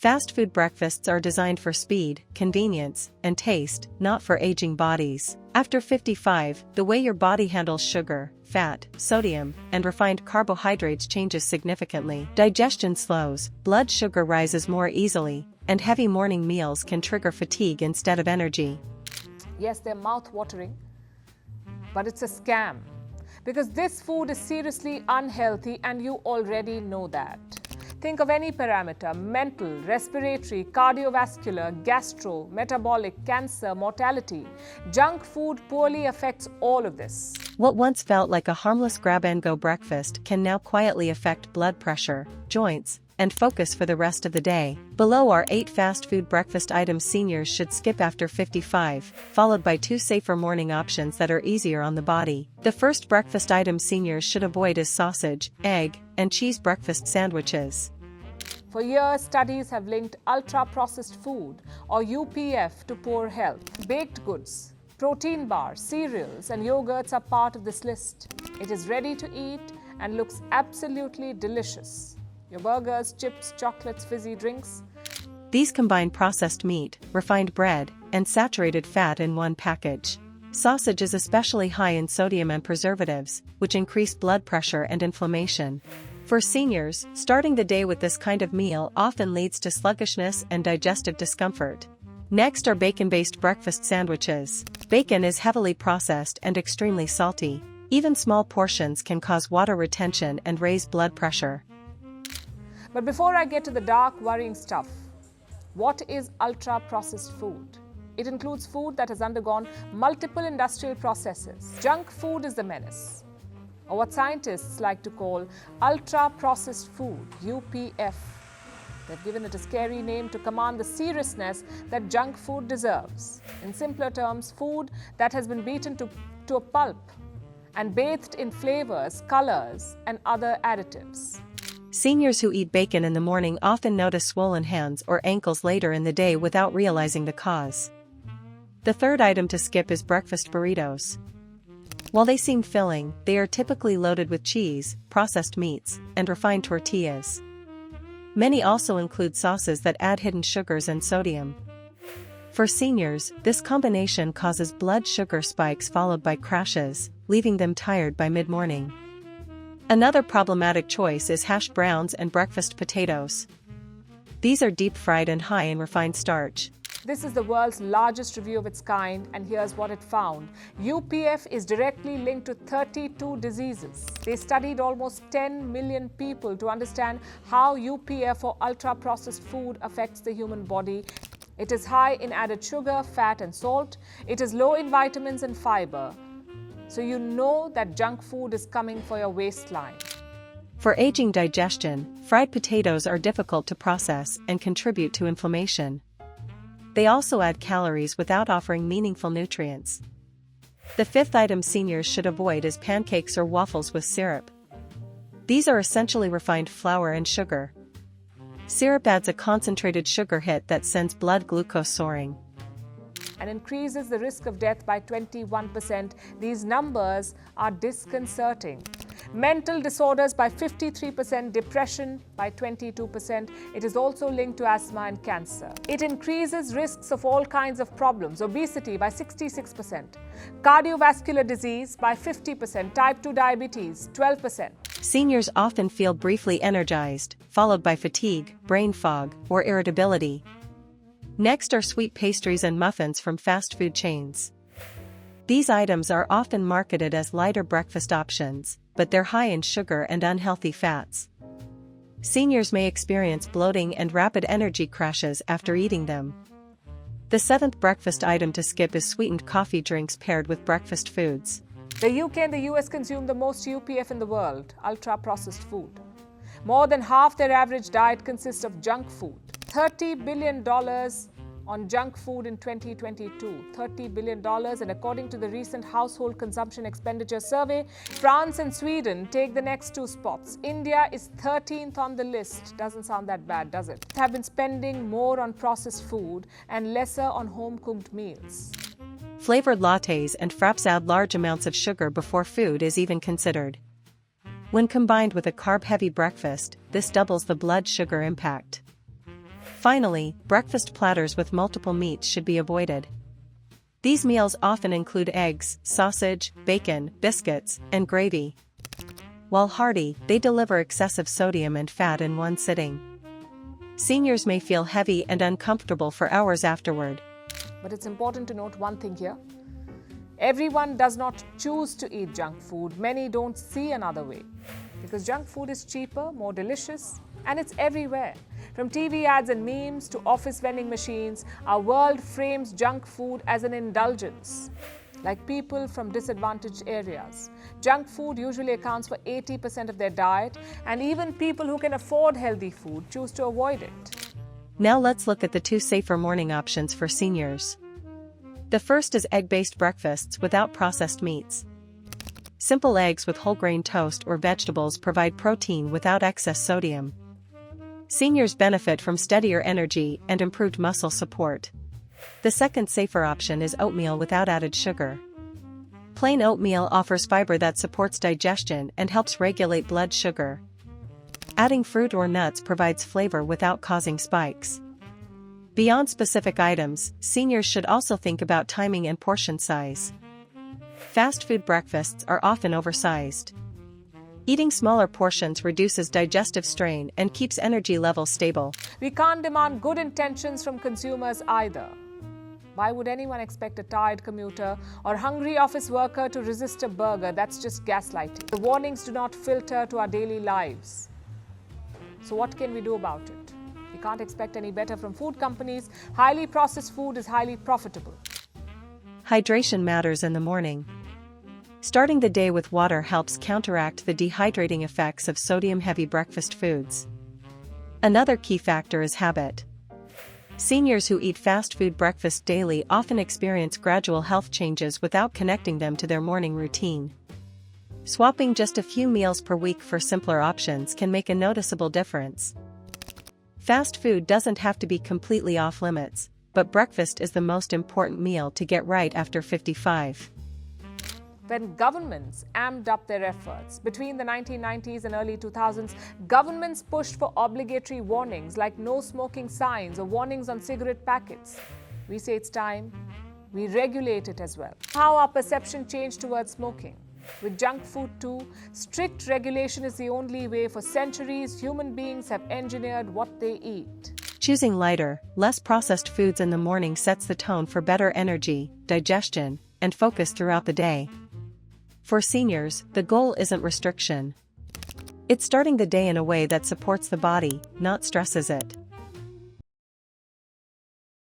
Fast food breakfasts are designed for speed, convenience, and taste, not for aging bodies. After 55, the way your body handles sugar, fat, sodium, and refined carbohydrates changes significantly. Digestion slows, blood sugar rises more easily, and heavy morning meals can trigger fatigue instead of energy. Yes, they're mouth-watering, but it's a scam. Because this food is seriously unhealthy and you already know that. Think of any parameter: mental, respiratory, cardiovascular, gastro, metabolic, cancer, mortality. Junk food poorly affects all of this. What once felt like a harmless grab-and-go breakfast can now quietly affect blood pressure, joints, and focus for the rest of the day. Below are 8 fast food breakfast items seniors should skip after 55, followed by 2 safer morning options that are easier on the body. The first breakfast item seniors should avoid is sausage, egg, and cheese breakfast sandwiches. For years, studies have linked ultra-processed food, or UPF, to poor health. Baked goods, protein bars, cereals, and yogurts are part of this list. It is ready to eat and looks absolutely delicious. Your burgers, chips, chocolates, fizzy drinks. These combine processed meat, refined bread, and saturated fat in one package. Sausage is especially high in sodium and preservatives, which increase blood pressure and inflammation. For seniors, starting the day with this kind of meal often leads to sluggishness and digestive discomfort. Next are bacon-based breakfast sandwiches. Bacon is heavily processed and extremely salty. Even small portions can cause water retention and raise blood pressure. But before I get to the dark, worrying stuff, what is ultra-processed food? It includes food that has undergone multiple industrial processes. Junk food is the menace, or what scientists like to call ultra-processed food, UPF. They've given it a scary name to command the seriousness that junk food deserves. In simpler terms, food that has been beaten to a pulp and bathed in flavors, colors, and other additives. Seniors who eat bacon in the morning often notice swollen hands or ankles later in the day without realizing the cause. The third item to skip is breakfast burritos. While they seem filling, they are typically loaded with cheese, processed meats, and refined tortillas. Many also include sauces that add hidden sugars and sodium. For seniors, this combination causes blood sugar spikes followed by crashes, leaving them tired by mid-morning. Another problematic choice is hash browns and breakfast potatoes. These are deep-fried and high in refined starch. This is the world's largest review of its kind, and here's what it found. UPF is directly linked to 32 diseases. They studied almost 10 million people to understand how UPF, or ultra-processed food, affects the human body. It is high in added sugar, fat, and salt. It is low in vitamins and fiber. So you know that junk food is coming for your waistline. For aging digestion, fried potatoes are difficult to process and contribute to inflammation. They also add calories without offering meaningful nutrients. The fifth item seniors should avoid is pancakes or waffles with syrup. These are essentially refined flour and sugar. Syrup adds a concentrated sugar hit that sends blood glucose soaring and increases the risk of death by 21%. These numbers are disconcerting. Mental disorders by 53%, depression by 22%. It is also linked to asthma and cancer. It increases risks of all kinds of problems: obesity by 66%, cardiovascular disease by 50%, type 2 diabetes 12%. Seniors often feel briefly energized, followed by fatigue, brain fog, or irritability. Next are sweet pastries and muffins from fast food chains. These items are often marketed as lighter breakfast options, but they're high in sugar and unhealthy fats. Seniors may experience bloating and rapid energy crashes after eating them. The seventh breakfast item to skip is sweetened coffee drinks paired with breakfast foods. The UK and the US consume the most UPF in the world, ultra-processed food. More than half their average diet consists of junk food. $30 billion on junk food in 2022. $30 billion, and according to the recent Household Consumption Expenditure Survey, France and Sweden take the next 2 spots. India is 13th on the list. Doesn't sound that bad, does it? Have been spending more on processed food and lesser on home-cooked meals. Flavored lattes and fraps add large amounts of sugar before food is even considered. When combined with a carb-heavy breakfast, this doubles the blood sugar impact. Finally, breakfast platters with multiple meats should be avoided. These meals often include eggs, sausage, bacon, biscuits, and gravy. While hearty, they deliver excessive sodium and fat in one sitting. Seniors may feel heavy and uncomfortable for hours afterward. But it's important to note one thing here. Everyone does not choose to eat junk food. Many don't see another way. Because junk food is cheaper, more delicious, and it's everywhere. From TV ads and memes to office vending machines, our world frames junk food as an indulgence. Like people from disadvantaged areas, junk food usually accounts for 80% of their diet, and even people who can afford healthy food choose to avoid it. Now let's look at the 2 safer morning options for seniors. The first is egg-based breakfasts without processed meats. Simple eggs with whole grain toast or vegetables provide protein without excess sodium. Seniors benefit from steadier energy and improved muscle support. The second safer option is oatmeal without added sugar. Plain oatmeal offers fiber that supports digestion and helps regulate blood sugar. Adding fruit or nuts provides flavor without causing spikes. Beyond specific items, seniors should also think about timing and portion size. Fast food breakfasts are often oversized. Eating smaller portions reduces digestive strain and keeps energy levels stable. We can't demand good intentions from consumers either. Why would anyone expect a tired commuter or hungry office worker to resist a burger? That's just gaslighting. The warnings do not filter to our daily lives. So what can we do about it? We can't expect any better from food companies. Highly processed food is highly profitable. Hydration matters in the morning. Starting the day with water helps counteract the dehydrating effects of sodium-heavy breakfast foods. Another key factor is habit. Seniors who eat fast food breakfast daily often experience gradual health changes without connecting them to their morning routine. Swapping just a few meals per week for simpler options can make a noticeable difference. Fast food doesn't have to be completely off limits, but breakfast is the most important meal to get right after 55. When governments amped up their efforts between the 1990s and early 2000s, governments pushed for obligatory warnings like no smoking signs or warnings on cigarette packets. We say it's time we regulate it as well. How our perception changed towards smoking. With junk food too, strict regulation is the only way. For centuries, human beings have engineered what they eat. Choosing lighter, less processed foods in the morning sets the tone for better energy, digestion, and focus throughout the day. For seniors, the goal isn't restriction. It's starting the day in a way that supports the body, not stresses it.